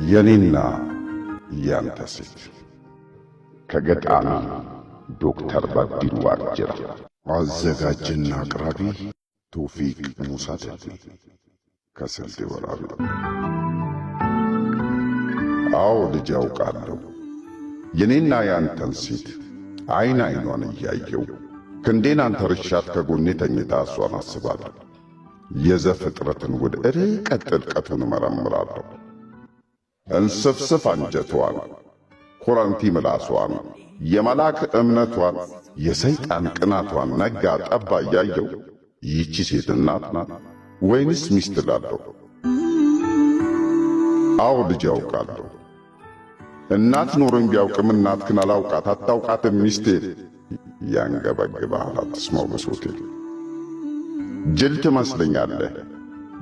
የኔና ያንተ ሴት ከገጣሚ ዶክተር በድሉ ዋቅጅራ። አዘጋጅና አቅራቢ ቶፊቅ ሙሳ ከስልጤ ወራቢ። አዎ ልጅ ያውቃለሁ የኔና ያንተን ሴት አይን አይኗን እያየው ክንዴን አንተ ርሻት ከጎኔ ተኝታ እሷን አስባለሁ። የዘፍጥረትን ወደ ርቀት ጥልቀቱን እመረምራለሁ። እንስፍስፍ አንጀቷን፣ ኮረንቲ ምላሷን፣ የመላክ እምነቷን፣ የሰይጣን ቅናቷን ነጋ ጠባ እያየው ይህቺ ሴት እናት ናት ወይንስ ሚስት እላለሁ። አዎ ልጅ ያውቃለሁ እናት ኖሮኝ ቢያውቅም እናትህን አላውቃት አታውቃትም ሚስቴ። ያንገበግብሃል አትስማው ብሶቴ። ጅል ትመስለኛለህ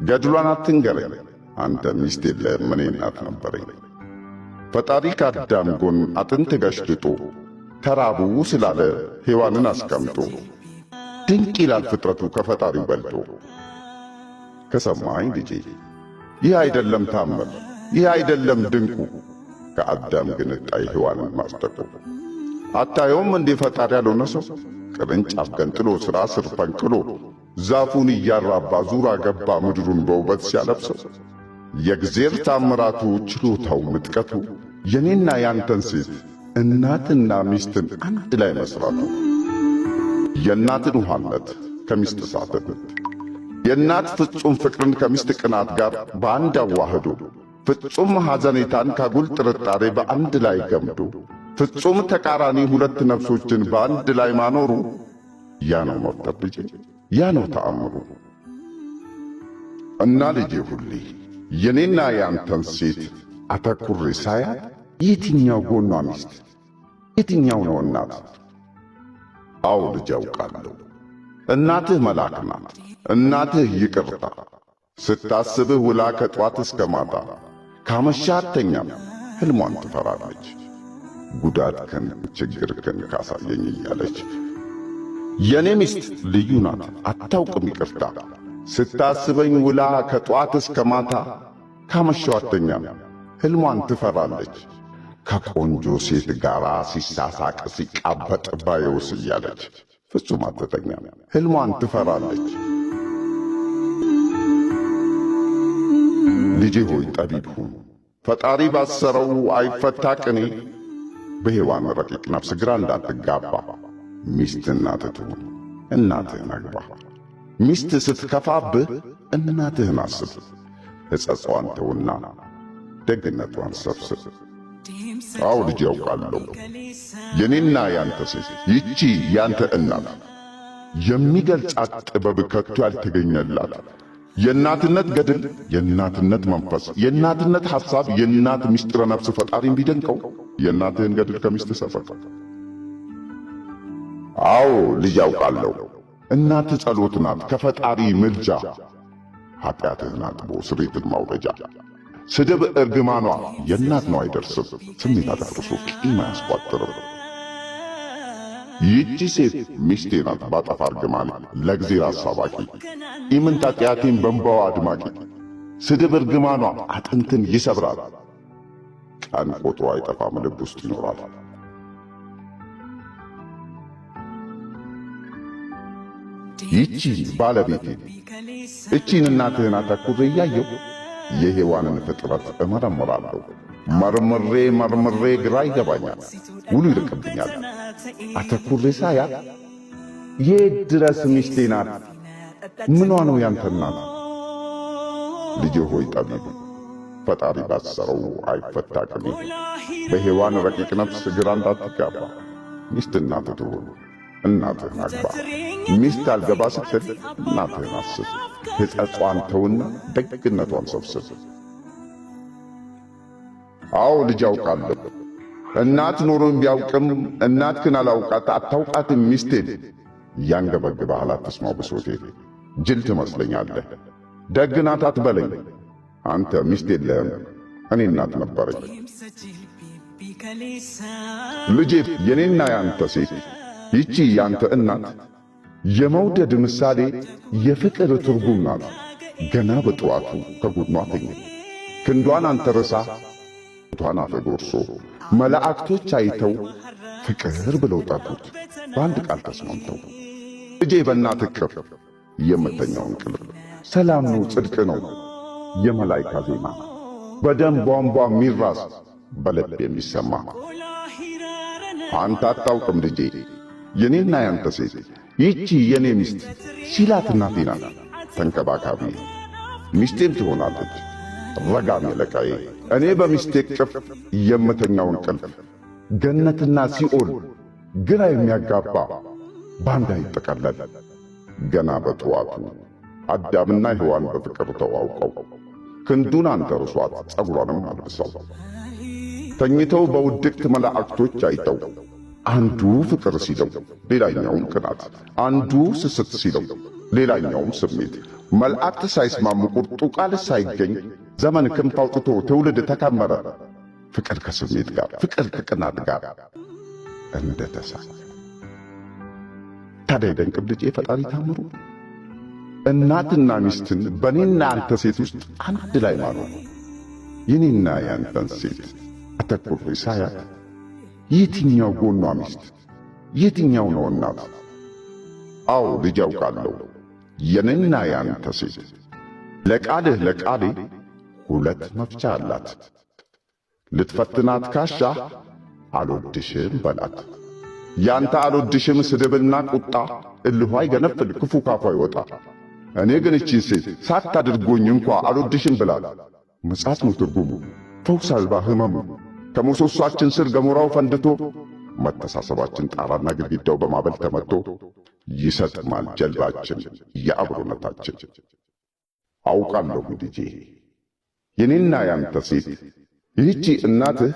ገድሏን አትንገረኝ። አንተ ሚስት የለህም እኔ እናት ነበረኝ። ፈጣሪ ከአዳም ጎን አጥንት ገሽልጦ ተራቡ ስላለ ሔዋንን አስቀምጦ ድንቅ ይላል ፍጥረቱ ከፈጣሪው በልጦ። ከሰማኝ ልጄ ይህ አይደለም ታምር፣ ይህ አይደለም ድንቁ ከአዳም ግን ዕጣይ ሔዋንን ማጽደቁ። አታየውም እንዴ ፈጣሪ ያልሆነ ሰው ቅርንጫፍ ገንጥሎ ሥራ ስር ፈንቅሎ ዛፉን እያራባ ዙራ ገባ ምድሩን በውበት ሲያለብሰው። የእግዚአብሔር ታምራቱ ችሎታው ምጥቀቱ የኔና ያንተን ሴት እናትና ሚስትን አንድ ላይ መስራቱ። የእናትን ውሃነት ከሚስት እሳትነት፣ የእናት ፍጹም ፍቅርን ከሚስት ቅናት ጋር በአንድ አዋህዶ፣ ፍጹም ሐዘኔታን ካጉል ጥርጣሬ በአንድ ላይ ገምዶ፣ ፍጹም ተቃራኒ ሁለት ነፍሶችን በአንድ ላይ ማኖሩ ያ ነው መፍጠር ልጄ፣ ያ ነው ተአምሩ። እና ልጄ ሁሌ የኔና ያንተን ሴት አተኩሬ ሳያት የትኛው ጎኗ ሚስት የትኛው ነው እናት? አዎ ልጅ ያውቃለሁ እናትህ መልአክ ናት። እናትህ ይቅርታ ስታስብህ ውላ ከጧት እስከ ማታ ካመሻህ አትተኛም ሕልሟን ትፈራለች። ጉዳትህን ችግርህን ካሳየኝ እያለች የኔ ሚስት ልዩ ናት አታውቅም ይቅርታ። ስታስበኝ ውላ ከጧት እስከ ማታ ካመሻው አትተኛም ሕልሟን ትፈራለች። ከቆንጆ ሴት ጋር ሲሳሳቅ ሲቃበጥ ባየውስ እያለች ፍጹም አትተኛም ሕልሟን ትፈራለች። ልጄ ሆይ ጠቢብ ሁን ፈጣሪ ባሰረው አይፈታ ቅኔ። በሔዋን ረቂቅ ነፍስ ግራ እንዳትጋባ ሚስት እናትህ ትሁን እናትህን አግባ። ሚስት ስትከፋብህ እናትህን አስብ። ሕጸጽዋን ተውና ደግነቷን ሰብስብ። አዎ ልጅ ያውቃለሁ የኔና ያንተ ሴት ይቺ ያንተ እናት የሚገልጻት ጥበብ ከቶ ያልተገኘላት የእናትነት ገድል፣ የእናትነት መንፈስ፣ የእናትነት ሐሳብ፣ የእናት ምስጢረ ነፍስ ፈጣሪን ቢደንቀው የእናትህን ገድል ከሚስት ሰፈር። አዎ ልጅ ያውቃለሁ እናት ጸሎት ናት ከፈጣሪ ምልጃ፣ ኃጢአትህን አጥቦ ስሬትን ማውረጃ። ስድብ እርግማኗ የእናት ነው አይደርስም፣ ስሜት አዳርሶ ቂም አያስቋጥርም። ይህቺ ሴት ሚስቴ ናት ባጠፋ እርግማኔ ለእግዚአብሔር አሳባቂ፣ ኢምንት ኃጢአቴን በእንባዋ አድማቂ። ስድብ እርግማኗ አጥንትን ይሰብራል፣ ቀን ቆጥሮ አይጠፋም ልብ ውስጥ ይኖራል። ይቺ ባለቤቴ እቺን እናትህን አተኩሬ እያየሁ የሔዋንን ፍጥረት እመረምራለሁ። መርምሬ ግራ ይገባኛል፣ ውሉ ይርቅብኛል። አተኩሬ ሳያት የት ድረስ ሚስቴ ናት? ምኗ ነው ያንተ እናት? ልጄ ሆይ ጠቢብ ፈጣሪ ባሰረው አይፈታ ቅኔ። በሔዋን ረቂቅ ነፍስ ግራ እንዳትጋባ ሚስት እናትህ ትሁን እናትህን አግባ። ሚስት አልገባ ስትል እናትህን አስብ። ሕጸጿን ተውና ደግነቷን ሰብስብ። አዎ ልጅ ያውቃለሁ እናት ኖሮኝ ቢያውቅም እናትህን አላውቃት አታውቃትም ሚስቴን። ያንገበግብሃል አትስማው ብሶቴ። ጅል ትመስለኛለህ ደግ ናት አትበለኝ። አንተ ሚስት የለህም እኔ እናት ነበረኝ። ልጄ የኔና ያንተ ሴት ይቺ ያንተ እናት የመውደድ ምሳሌ የፍቅር ትርጉም ናት። ገና በጠዋቱ ከጎኗ ተኛ ክንዷን አንተርሳ ቷን አፈጎርሶ መላእክቶች አይተው ፍቅር ብለው ጠሩት። በአንድ ቃል ተስማምተው ልጄ በእናትህ እቅፍ የምተኛው እንቅልፍ ሰላም ነው ጽድቅ ነው የመላእክት ዜማ በደም ቧንቧ ሚራስ በልብ የሚሰማ አንተ አታውቅም ልጄ የኔና ያንተ ሴት ይቺ የኔ ሚስት ሲላት እናቴ ናት ተንከባካቢ ሚስቴም ትሆናለች ረጋሚ ለቃዬ እኔ በሚስቴ እቅፍ የምተኛው እንቅልፍ ገነትና ሲኦል ግራ የሚያጋባ ባንዳ ይጠቀለል ገና በጠዋቱ አዳምና ሔዋን በፍቅር ተዋውቀው ክንዱን አንተርሷት ጸጉሯንም አልብሰው ተኝተው በውድቅት መላእክቶች አይተው አንዱ ፍቅር ሲለው ሌላኛውም ቅናት አንዱ ስስት ሲለው ሌላኛውም ስሜት መላእክት ሳይስማሙ ቁርጡ ቃል ሳይገኝ ዘመን ክንፍ አውጥቶ ትውልድ ተከመረ ፍቅር ከስሜት ጋር ፍቅር ከቅናት ጋር እንደተሳሰረ ታዲያ ደንቅም ልጄ ፈጣሪ ታምሩ እናትና ሚስትን በኔና አንተ ሴት ውስጥ አንድ ላይ ማኖር የኔና ያንተን ሴት አተኩሬ ሳያት የትኛው ጎኗ ሚስት የትኛው ነው እናት? አዎ ልጅ አውቃለሁ የኔና ያንተ ሴት ለቃልህ ለቃሌ ሁለት መፍቻ አላት። ልትፈትናት ካሻ አልወድሽም በላት። ያንተ አልወድሽም ስድብና ቁጣ እልኋ ይገነፍል ክፉ ካፏ ይወጣ። እኔ ግን እቺን ሴት ሳታድርጎኝ እንኳ አልወድሽም ብላት ምጻት ነው ትርጉሙ ፈውስ አልባ ህመሙ ከሞሶሷችን ስር ገሞራው ፈንድቶ መተሳሰባችን ጣራና ግድግዳው በማበል ተመቶ ይሰጥማል ጀልባችን የአብሮነታችን። አውቃለሁ ልጄ የኔና ያንተ ሴት ይህቺ እናትህ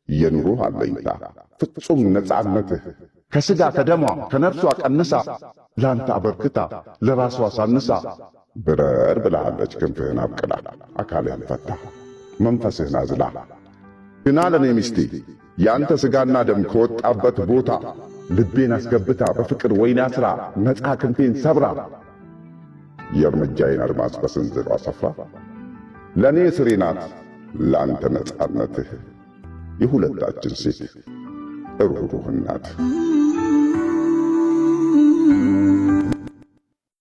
የኑሮህ አለኝታ ፍጹም ነጻነትህ ከሥጋ ከደሟ ከነፍሷ ቀንሳ ላንተ አበርክታ ለራሷ ሳንሳ ብረር ብላለች ክንፍህን አብቅላ አካልህን ፈታ መንፈስህን አዝላ። ግና ለኔ ሚስቴ ያንተ ሥጋና ደም ከወጣበት ቦታ ልቤን አስገብታ በፍቅር ወይን አስራ ነጻ ክንፌን ሰብራ የእርምጃዬን አድማስ በስንዝሯ ሰፍራ ለኔ ስሬ ናት ላንተ ነጻነትህ የሁለታችን ሴት ሩህሩህ እናት